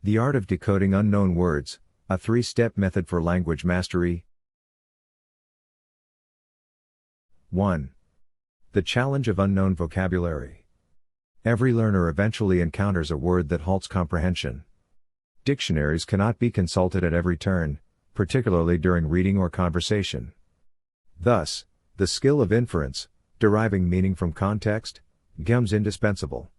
The art of decoding unknown words, a 3-step method for language mastery. 1. The challenge of unknown vocabulary. Every learner eventually encounters a word that halts comprehension. Dictionaries cannot be consulted at every turn, particularly during reading or conversation. Thus, the skill of inference, deriving meaning from context, becomes indispensable.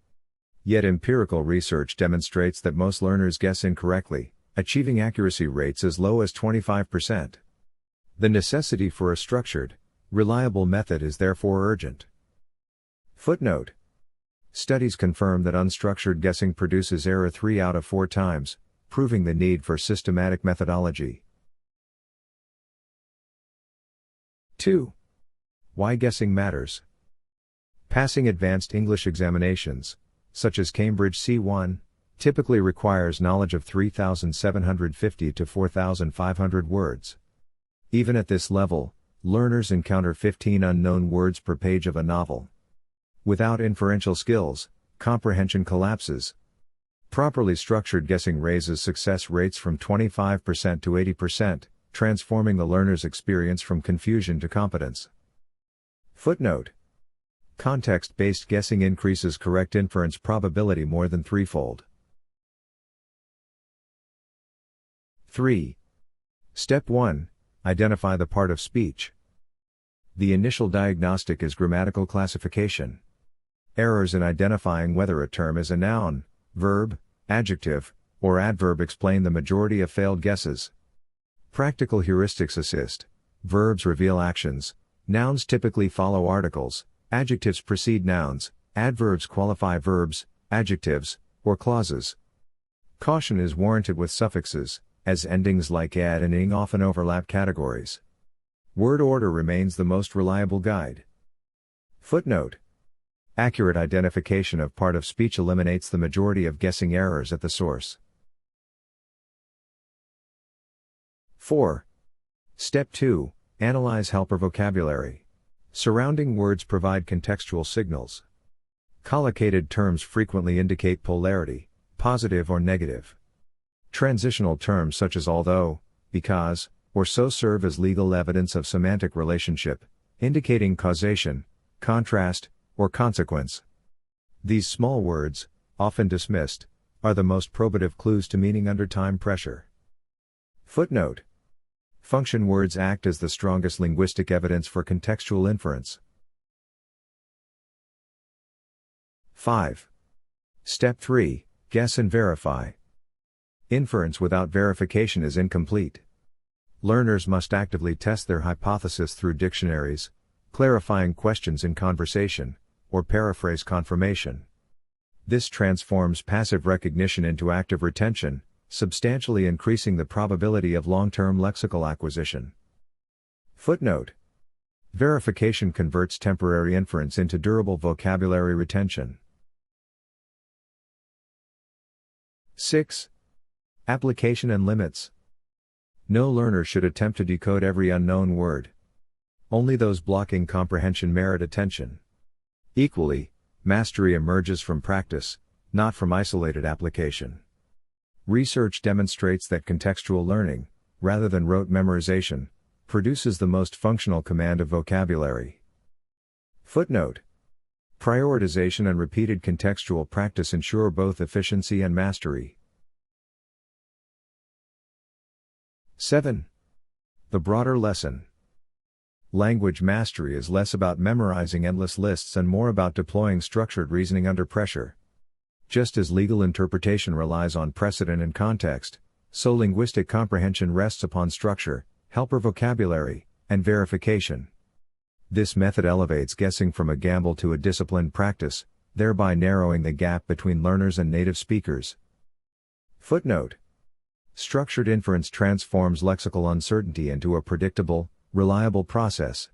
Yet empirical research demonstrates that most learners guess incorrectly, achieving accuracy rates as low as 25%. The necessity for a structured, reliable method is therefore urgent. Footnote. Studies confirm that unstructured guessing produces error 3 out of 4 times, proving the need for systematic methodology. 2. Why guessing matters. Passing advanced English examinations, such as Cambridge C1, typically requires knowledge of 3,750 to 4,500 words. Even at this level, learners encounter 15 unknown words per page of a novel. Without inferential skills, comprehension collapses. Properly structured guessing raises success rates from 25% to 80%, transforming the learner's experience from confusion to competence. Footnote. Context-based guessing increases correct inference probability more than threefold. 3. Step 1. Identify the part of speech. The initial diagnostic is grammatical classification. Errors in identifying whether a term is a noun, verb, adjective, or adverb explain the majority of failed guesses. Practical heuristics assist. Verbs reveal actions, nouns typically follow articles, adjectives precede nouns, adverbs qualify verbs, adjectives, or clauses. Caution is warranted with suffixes, as endings like -ed and -ing often overlap categories. Word order remains the most reliable guide. Footnote. Accurate identification of part of speech eliminates the majority of guessing errors at the source. 4. Step 2. Analyze helper vocabulary. Surrounding words provide contextual signals. Collocated terms frequently indicate polarity, positive or negative. Transitional terms such as although, because, or so serve as legal evidence of semantic relationship, indicating causation, contrast, or consequence. These small words, often dismissed, are the most probative clues to meaning under time pressure. Footnote. Function words act as the strongest linguistic evidence for contextual inference. 5. Step 3. Guess and verify. Inference without verification is incomplete. Learners must actively test their hypothesis through dictionaries, clarifying questions in conversation, or paraphrase confirmation. This transforms passive recognition into active retention, substantially increasing the probability of long-term lexical acquisition. Footnote. Verification converts temporary inference into durable vocabulary retention. 6. Application and limits. No learner should attempt to decode every unknown word. Only those blocking comprehension merit attention. Equally, mastery emerges from practice, not from isolated application. Research demonstrates that contextual learning, rather than rote memorization, produces the most functional command of vocabulary. Footnote. Prioritization and repeated contextual practice ensure both efficiency and mastery. 7. The broader lesson. Language mastery is less about memorizing endless lists and more about deploying structured reasoning under pressure. Just as legal interpretation relies on precedent and context, so linguistic comprehension rests upon structure, helper vocabulary, and verification. This method elevates guessing from a gamble to a disciplined practice, thereby narrowing the gap between learners and native speakers. Footnote. Structured inference transforms lexical uncertainty into a predictable, reliable process.